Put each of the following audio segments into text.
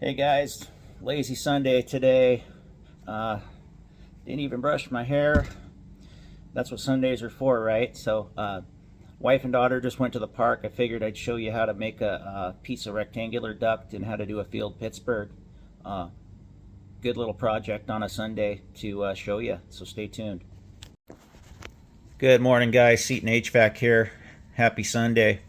Hey guys, lazy Sunday today. Didn't even brush my hair. That's what Sundays are for, right? So wife and daughter just went to the park. I figured I'd show you how to make a piece of rectangular duct and how to do a field Pittsburgh. Good little project on a Sunday to show you, so stay tuned. Good morning guys, Seton HVAC here. Happy Sunday.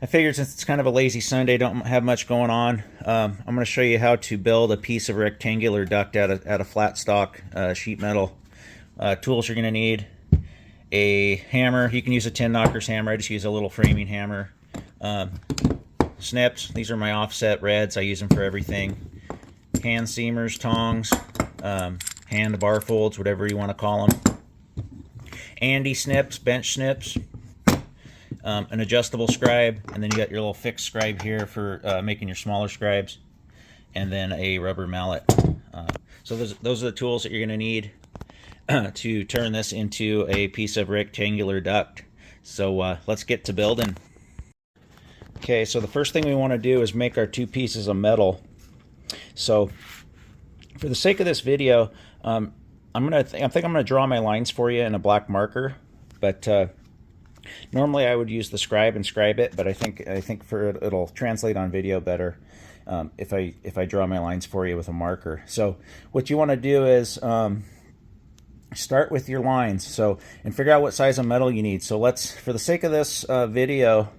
I figured since it's kind of a lazy Sunday, don't have much going on, I'm going to show you how to build a piece of rectangular duct out of flat stock sheet metal. Tools you're going to need: a hammer. You can use a 10 knockers hammer. I just use a little framing hammer. Snips. These are my offset reds. I use them for everything. Hand seamers, tongs, hand bar folds, whatever you want to call them. Andy snips, bench snips. An adjustable scribe, and then you got your little fixed scribe here for making your smaller scribes, and then a rubber mallet. So those are the tools that you're going to need to turn this into a piece of rectangular duct. So let's get to building. Okay, so the first thing we want to do is make our two pieces of metal. So for the sake of this video, I think I'm gonna draw my lines for you in a black marker, but normally I would use the scribe and scribe it, but I think for it'll translate on video better if I draw my lines for you with a marker. So what you want to do is start with your lines, and figure out what size of metal you need. So for the sake of this video,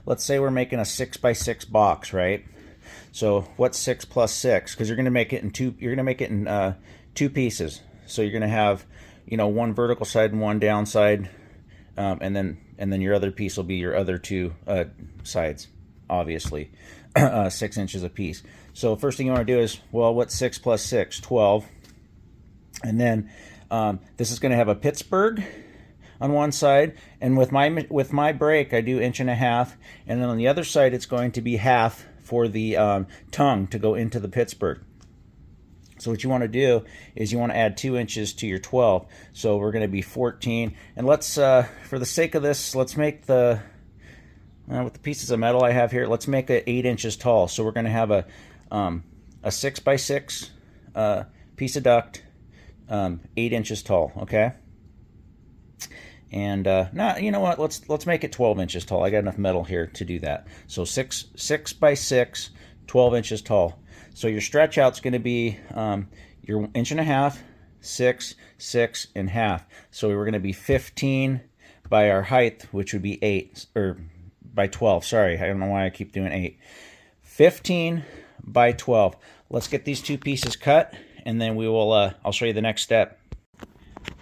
let's say we're making a 6x6 box, right? So what's 6 plus 6? Because you're going to make it in two pieces. So you're going to have, one vertical side and one down side. And then your other piece will be your other two sides, obviously, 6 inches a piece. So first thing you want to do is, well, what's 6 plus 6? 12. And then this is going to have a Pittsburgh on one side, and with my break I do 1.5 inches, and then on the other side it's going to be half for the tongue to go into the Pittsburgh. So what you want to do is you want to add 2 inches to your 12. So we're going to be 14. And let's, for the sake of this, let's make with the pieces of metal I have here, let's make it 8 inches tall. So we're going to have a 6x6 piece of duct, 8 inches tall. Okay. And now, you know what? Let's make it 12 inches tall. I got enough metal here to do that. So 6x6, 12 inches tall. So your stretch out's going to be your 1.5 inches, 6, 6 and half. So we're going to be 15 by our height, which would be 8, or by 12. Sorry, I don't know why I keep doing 8. 15 by 12. Let's get these two pieces cut, and then we will. I'll show you the next step.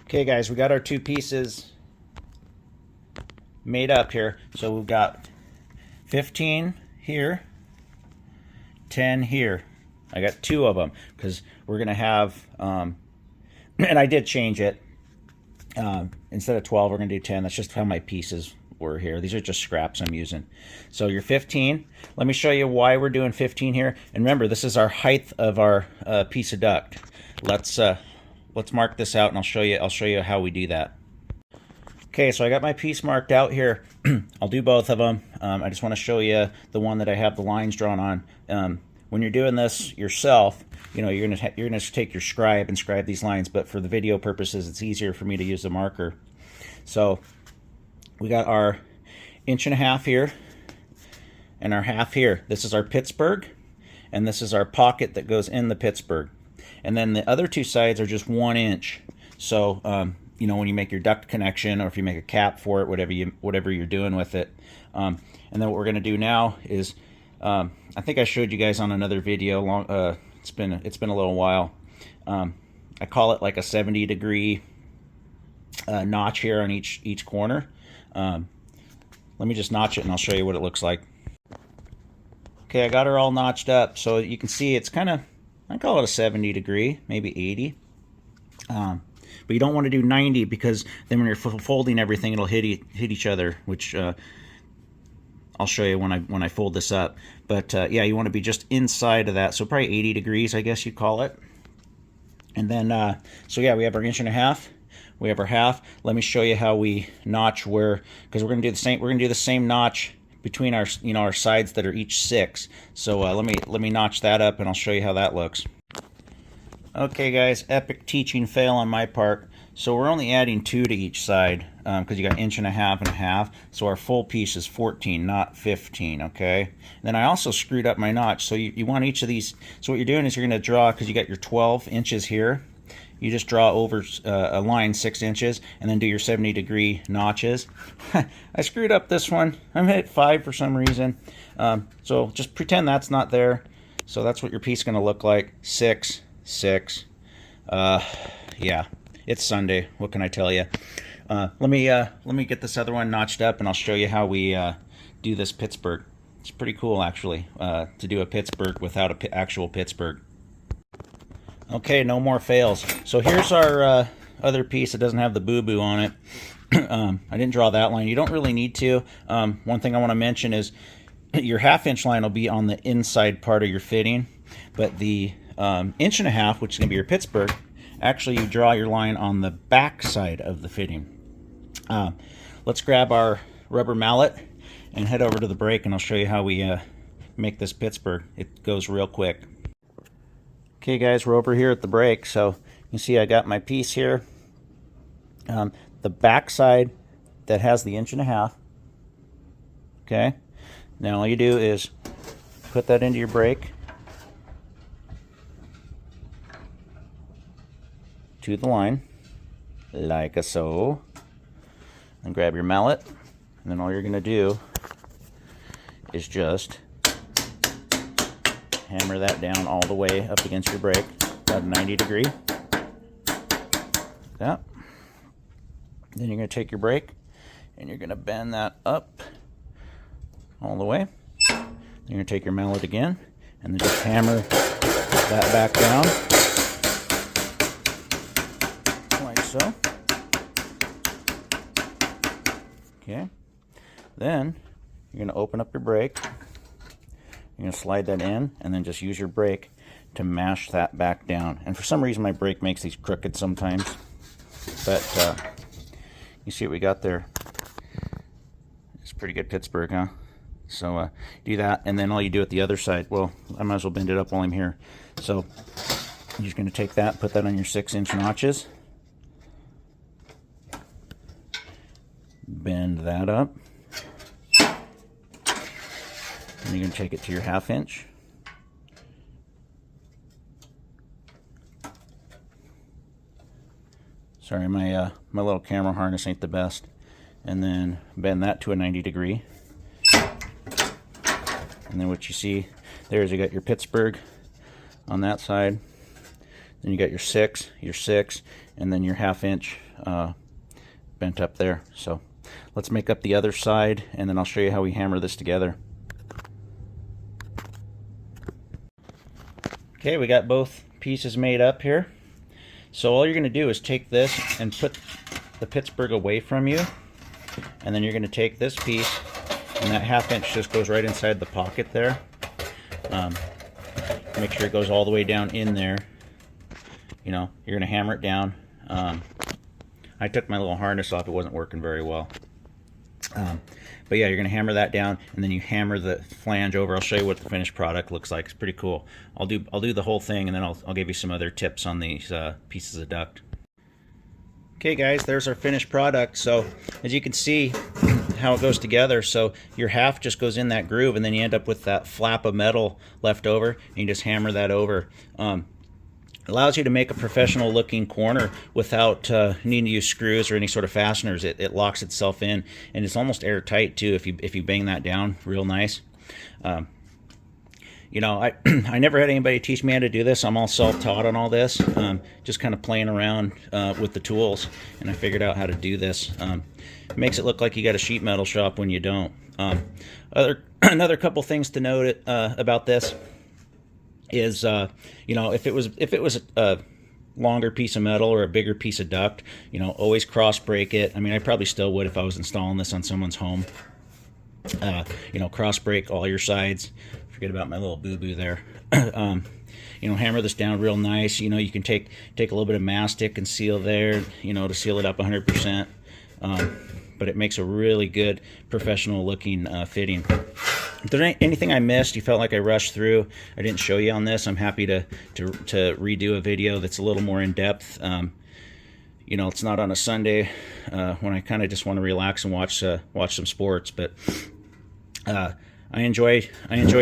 Okay, guys, we got our two pieces made up here. So we've got 15 here, 10 here. I got 2 of them because we're going to have, and I did change it. Instead of 12, we're going to do 10. That's just how my pieces were here. These are just scraps I'm using. So you're 15. Let me show you why we're doing 15 here. And remember, this is our height of our piece of duct. Let's mark this out, and I'll show you how we do that. Okay, so I got my piece marked out here. I'll do both of them. I just want to show you the one that I have the lines drawn on. When you're doing this yourself, you're gonna take your scribe and scribe these lines, but for the video purposes, it's easier for me to use the marker. So we got our 1.5 inches here and our half here. This is our Pittsburgh, and this is our pocket that goes in the Pittsburgh. And then the other two sides are just 1 inch. So when you make your duct connection, or if you make a cap for it, whatever you're doing with it. And then what we're gonna do now is, I think I showed you guys on another video. It's been a little while. I call it like a 70-degree notch here on each corner. Let me just notch it, and I'll show you what it looks like. Okay, I got her all notched up, so you can see it's kind of, I call it a 70-degree, maybe 80. But you don't want to do 90, because then when you're folding everything, it'll hit each other, which I'll show you when I fold this up. But yeah, you want to be just inside of that, so probably 80 degrees, I guess you'd call it. And then, so yeah, we have our 1.5 inches, we have our half. Let me show you how we notch because we're gonna do the same. We're gonna do the same notch between our, you know, our sides that are each 6. So let me notch that up and I'll show you how that looks. Okay guys, epic teaching fail on my part. So we're only adding 2 to each side because you got 1.5 inches and 1/2. So our full piece is 14, not 15, okay? And then I also screwed up my notch. So you want each of these. So what you're doing is you're going to draw, because you got your 12 inches here. You just draw over a line 6 inches and then do your 70-degree notches. I screwed up this one. I'm at 5 for some reason. So just pretend that's not there. So that's what your piece is going to look like. 6, 6. Yeah, it's Sunday. What can I tell you? Let me get this other one notched up and I'll show you how we do this Pittsburgh. It's pretty cool actually to do a Pittsburgh without an actual Pittsburgh. Okay, no more fails. So here's our other piece that doesn't have the boo-boo on it. I didn't draw that line. You don't really need to. One thing I want to mention is your 1/2 inch line will be on the inside part of your fitting, but the 1.5 inches, which is going to be your Pittsburgh, actually you draw your line on the back side of the fitting. Let's grab our rubber mallet and head over to the brake and I'll show you how we make this Pittsburgh. It goes real quick. Okay guys, we're over here at the brake, so you see I got my piece here. The back side that has the 1.5 inches. Okay, now all you do is put that into your brake to the line, like so, and grab your mallet, and then all you're going to do is just hammer that down all the way up against your brake, about 90 degree. That. Then you're going to take your brake and you're going to bend that up all the way. Then you're going to take your mallet again and then just hammer that back down, like so. Okay. Then you're going to open up your brake. You're going to slide that in and then just use your brake to mash that back down. And for some reason my brake makes these crooked sometimes. But you see what we got there. It's a pretty good Pittsburgh, huh? So do that, and then all you do at the other side, well, I might as well bend it up while I'm here. So you're just going to take that, put that on your 6-inch notches. Bend that up. And you're going to take it to your 1/2 inch. Sorry, my little camera harness ain't the best. And then bend that to a 90 degree. And then what you see there is you got your Pittsburgh on that side. Then you got your 6, and then your 1/2 inch bent up there. So let's make up the other side, and then I'll show you how we hammer this together. Okay, we got both pieces made up here. So all you're going to do is take this and put the Pittsburgh away from you. And then you're going to take this piece, and that 1/2 inch just goes right inside the pocket there. Make sure it goes all the way down in there. You know, you're going to hammer it down. I took my little harness off. It wasn't working very well. But yeah, you're going to hammer that down, and then you hammer the flange over. I'll show you what the finished product looks like. It's pretty cool. I'll do the whole thing, and then I'll give you some other tips on these pieces of duct. Okay guys, there's our finished product. So as you can see how it goes together, so your half just goes in that groove, and then you end up with that flap of metal left over, and you just hammer that over. Allows you to make a professional looking corner without needing to use screws or any sort of fasteners. It locks itself in, and it's almost airtight too if you bang that down real nice. You know, I never had anybody teach me how to do this. I'm all self-taught on all this, just kind of playing around with the tools, and I figured out how to do this. It makes it look like you got a sheet metal shop when you don't. Another couple things to note about this is, you know, if it was a longer piece of metal or a bigger piece of duct, you know, always cross break it. I mean, I probably still would if I was installing this on someone's home. You know, cross break all your sides. Forget about my little boo-boo there. You know, hammer this down real nice. You know, you can take a little bit of mastic and seal there, you know, to seal it up 100%. but it makes a really good professional looking fitting. If there's anything I missed, you felt like I rushed through, I didn't show you on this, I'm happy to redo a video that's a little more in depth. You know, it's not on a Sunday when I kind of just want to relax and watch some sports, but I enjoy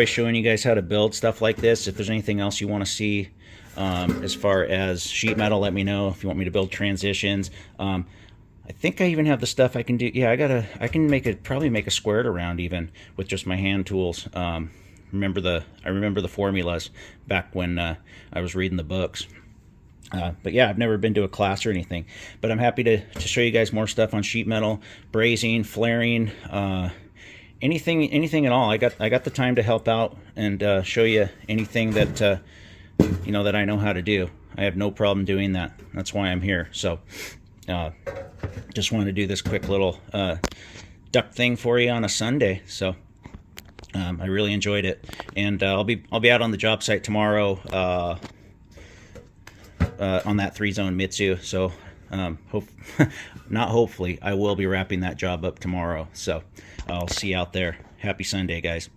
showing you guys how to build stuff like this. If there's anything else you want to see as far as sheet metal, let me know. If you want me to build transitions, I think I even have the stuff I can do. Yeah, I can probably make a squared around even with just my hand tools. I remember the formulas back when I was reading the books. But yeah, I've never been to a class or anything, but I'm happy to show you guys more stuff on sheet metal, brazing, flaring, anything at all. I got the time to help out and show you anything that you know that I know how to do. I have no problem doing that. That's why I'm here. So just wanted to do this quick little duct thing for you on a Sunday. So I really enjoyed it, and I'll be out on the job site tomorrow on that 3-zone Mitsu. So not hopefully, I will be wrapping that job up tomorrow. So I'll see you out there. Happy Sunday, guys.